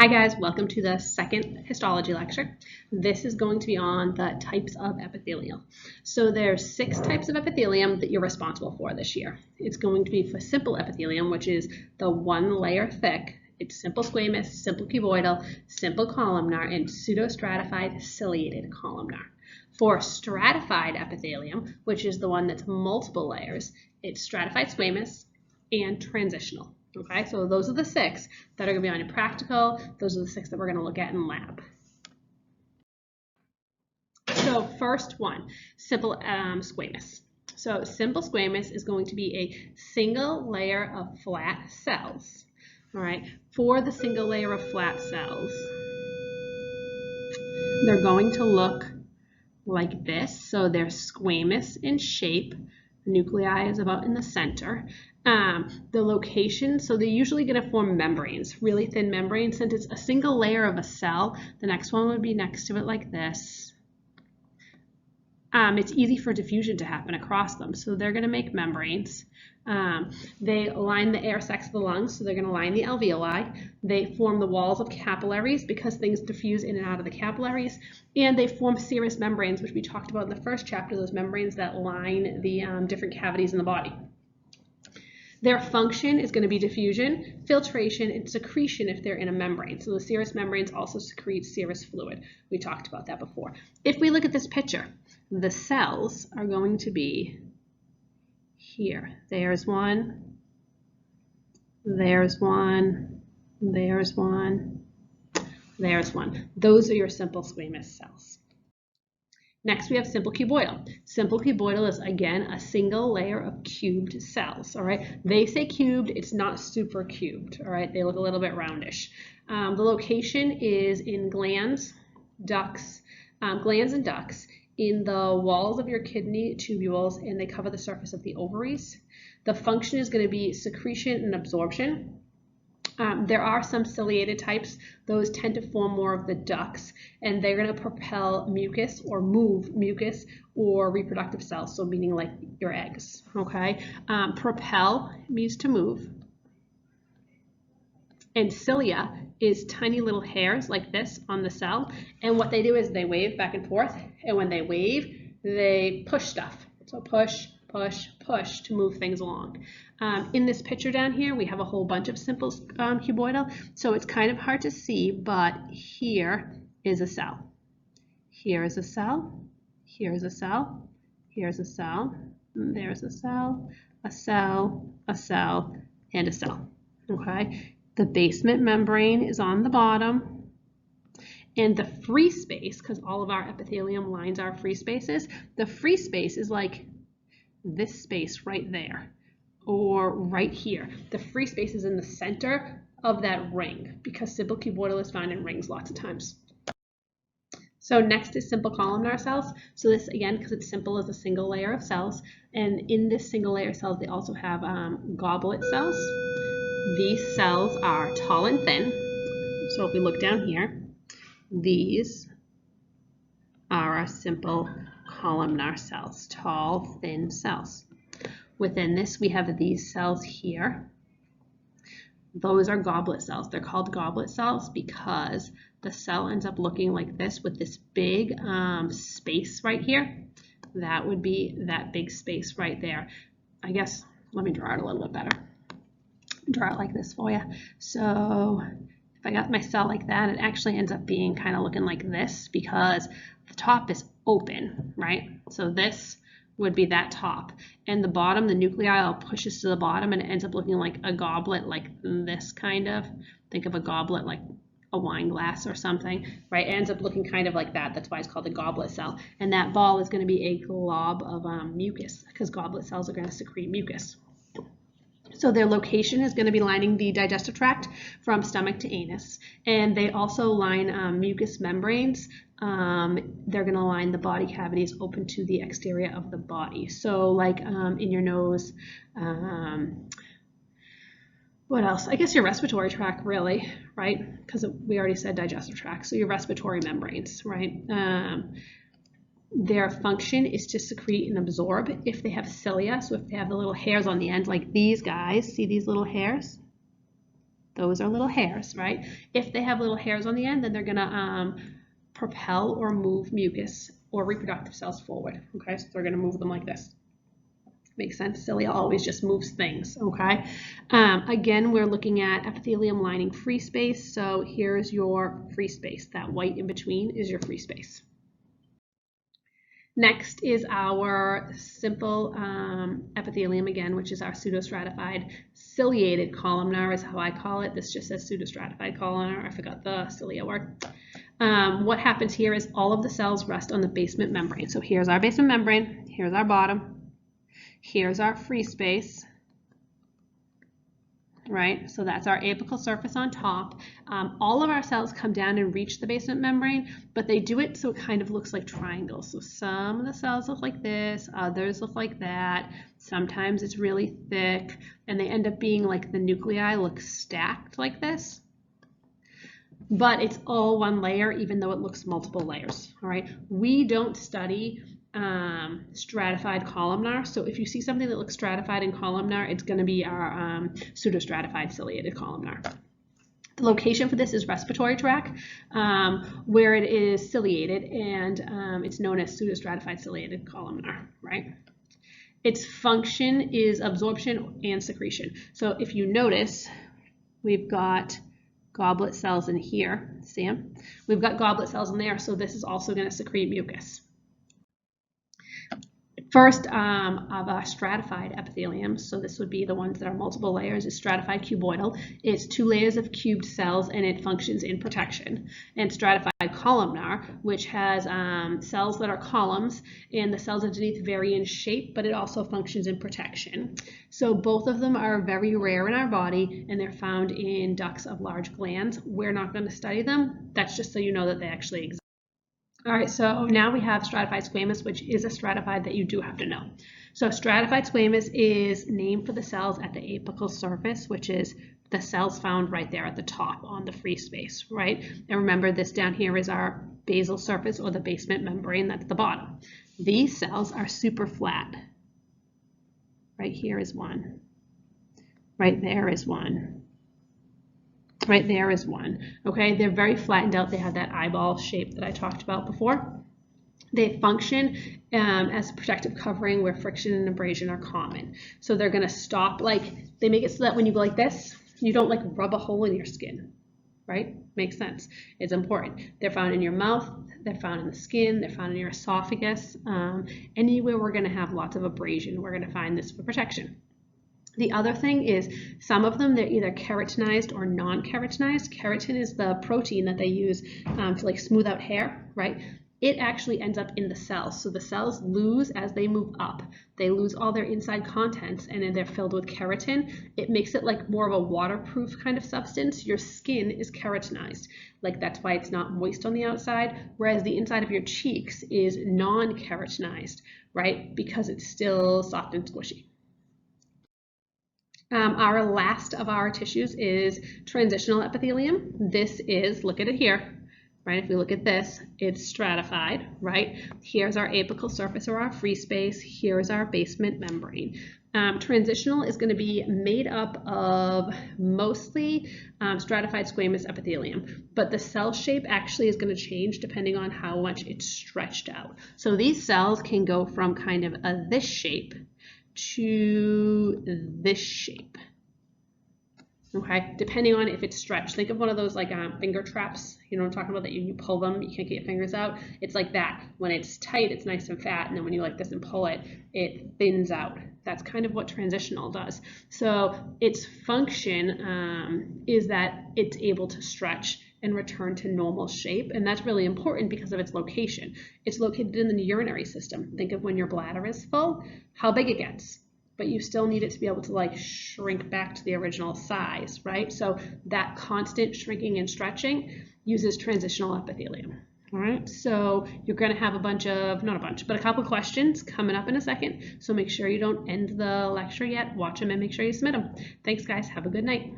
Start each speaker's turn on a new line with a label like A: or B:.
A: Hi guys, welcome to the second histology lecture. This is going to be on the types of epithelium. So there's 6 types of epithelium that you're responsible for this year. It's going to be for simple epithelium, which is the 1 layer thick. It's simple squamous, simple cuboidal, simple columnar, and pseudostratified ciliated columnar. For stratified epithelium, which is the one that's multiple layers, it's stratified squamous and transitional. Okay, so those are the 6 that are going to be on your practical. Those are the 6 that we're going to look at in lab. So first one, simple squamous. So simple squamous is going to be a single layer of flat cells. All right, for the single layer of flat cells, they're going to look like this. So they're squamous in shape. The nuclei is about in the center. The location, so they're usually going to form membranes, really thin membranes. Since it's a single layer of a cell, the next one would be next to it like this. It's easy for diffusion to happen across them, so they're going to make membranes. They line the air sacs of the lungs, so they're going to line the alveoli. They form the walls of capillaries because things diffuse in and out of the capillaries, and they form serous membranes, which we talked about in the first chapter, those membranes that line the different cavities in the body. Their function is going to be diffusion, filtration, and secretion if they're in a membrane. So the serous membranes also secrete serous fluid. We talked about that before. If we look at this picture, the cells are going to be here. There's one, there's one, there's one, there's one. Those are your simple squamous cells. Next, we have simple cuboidal. Simple cuboidal is, again, a single layer of cubed cells, all right? They say cubed, it's not super cubed, all right? They look a little bit roundish. The location is in glands, ducts, glands and ducts, in the walls of your kidney tubules, and they cover the surface of the ovaries. The function is going to be secretion and absorption. There are some ciliated types. Those tend to form more of the ducts, and they're going to propel mucus or move mucus or reproductive cells, so meaning like your eggs, okay? Propel means to move. And cilia is tiny little hairs like this on the cell, and what they do is they wave back and forth, and when they wave, they push stuff. So push, push, push to move things along. In this picture down here, we have a whole bunch of simple cuboidal, so it's kind of hard to see, but here is a cell. Here is a cell, here is a cell, here's a cell, there's a cell, a cell, a cell, and a cell, okay? The basement membrane is on the bottom, and the free space, because all of our epithelium lines are free spaces, the free space is like this space right there, or right here. The free space is in the center of that ring because simple cuboidal is found in rings lots of times. So next is simple columnar cells. So this, again, because it's simple, is a single layer of cells, and in this single layer of cells they also have goblet cells. These cells are tall and thin. So if we look down here, these are our simple columnar cells, tall, thin cells. Within this, we have these cells here. Those are goblet cells. They're called goblet cells because the cell ends up looking like this with this big space right here. That would be that big space right there. I guess, let me draw it a little bit better. Draw it like this for you. So if I got my cell like that, it actually ends up being kind of looking like this because the top is open, right? So this would be that top, and the bottom, the nuclei all pushes to the bottom, and it ends up looking like a goblet, like this kind of. Think of a goblet like a wine glass or something, right? It ends up looking kind of like that. That's why it's called a goblet cell. And that ball is going to be a glob of mucus, because goblet cells are going to secrete mucus. So their location is going to be lining the digestive tract from stomach to anus, and they also line mucous membranes. They're going to line the body cavities open to the exterior of the body. So like in your nose, what else? I guess your respiratory tract, really, right? Because we already said digestive tract. So your respiratory membranes, right? Their function is to secrete and absorb if they have cilia. So if they have the little hairs on the end, like these guys, see these little hairs? Those are little hairs, right? If they have little hairs on the end, then they're gonna propel or move mucus or reproductive cells forward, okay? So they're gonna move them like this. Makes sense. Cilia always just moves things, okay? Again, we're looking at epithelium lining free space. So here's your free space. That white in between is your free space. Next is our simple epithelium again, which is our pseudostratified ciliated columnar is how I call it. This just says pseudostratified columnar. I forgot the cilia word. What happens here is all of the cells rest on the basement membrane. So here's our basement membrane. Here's our bottom. Here's our free space, right? So that's our apical surface on top. All of our cells come down and reach the basement membrane, but they do it so it kind of looks like triangles. So some of the cells look like this, others look like that. Sometimes it's really thick, and they end up being like the nuclei look stacked like this. But it's all one layer, even though it looks multiple layers, all right? We don't study stratified columnar. So if you see something that looks stratified and columnar, it's going to be our pseudostratified ciliated columnar. The location for this is respiratory tract, where it is ciliated, and it's known as pseudostratified ciliated columnar, right? Its function is absorption and secretion. So if you notice, we've got goblet cells in here. See them? We've got goblet cells in there, so this is also going to secrete mucus. First of our stratified epithelium, so this would be the ones that are multiple layers, is stratified cuboidal. It's 2 layers of cubed cells, and it functions in protection. And stratified columnar, which has cells that are columns, and the cells underneath vary in shape, but it also functions in protection. So both of them are very rare in our body, and they're found in ducts of large glands. We're not going to study them. That's just so you know that they actually exist. All right, so now we have stratified squamous, which is a stratified that you do have to know. So stratified squamous is named for the cells at the apical surface, which is the cells found right there at the top on the free space, right? And remember, this down here is our basal surface or the basement membrane, that's the bottom. These cells are super flat. Right here is one. Right there is one. Right there is one, okay? They're very flattened out. They have that eyeball shape that I talked about before. They function as a protective covering where friction and abrasion are common. So they're gonna stop, like, they make it so that when you go like this, you don't like rub a hole in your skin, right? Makes sense. It's important. They're found in your mouth, they're found in the skin, they're found in your esophagus. Anywhere we're gonna have lots of abrasion, we're gonna find this for protection. The other thing is some of them, they're either keratinized or non-keratinized. Keratin is the protein that they use to like smooth out hair, right? It actually ends up in the cells. So the cells lose as they move up. They lose all their inside contents, and then they're filled with keratin. It makes it like more of a waterproof kind of substance. Your skin is keratinized. Like that's why it's not moist on the outside, whereas the inside of your cheeks is non-keratinized, right? Because it's still soft and squishy. Our last of our tissues is transitional epithelium. This is, look at it here, right? If we look at this, it's stratified, right? Here's our apical surface or our free space. Here's our basement membrane. Transitional is going to be made up of mostly stratified squamous epithelium, but the cell shape actually is going to change depending on how much it's stretched out. So these cells can go from kind of this shape to this shape, okay, depending on if it's stretched. Think of one of those like finger traps, you know what I'm talking about, that you pull them, you can't get your fingers out. It's like that. When it's tight, it's nice and fat, and then when you like this and pull it, it thins out. That's kind of what transitional does. So its function is that it's able to stretch and return to normal shape, and that's really important because of its location. It's located in the urinary system. Think of when your bladder is full, how big it gets, but you still need it to be able to like shrink back to the original size, right? So that constant shrinking and stretching uses transitional epithelium. All right, so you're going to have a couple questions coming up in a second. So make sure you don't end the lecture yet. Watch them and make sure you submit them. Thanks, guys. Have a good night.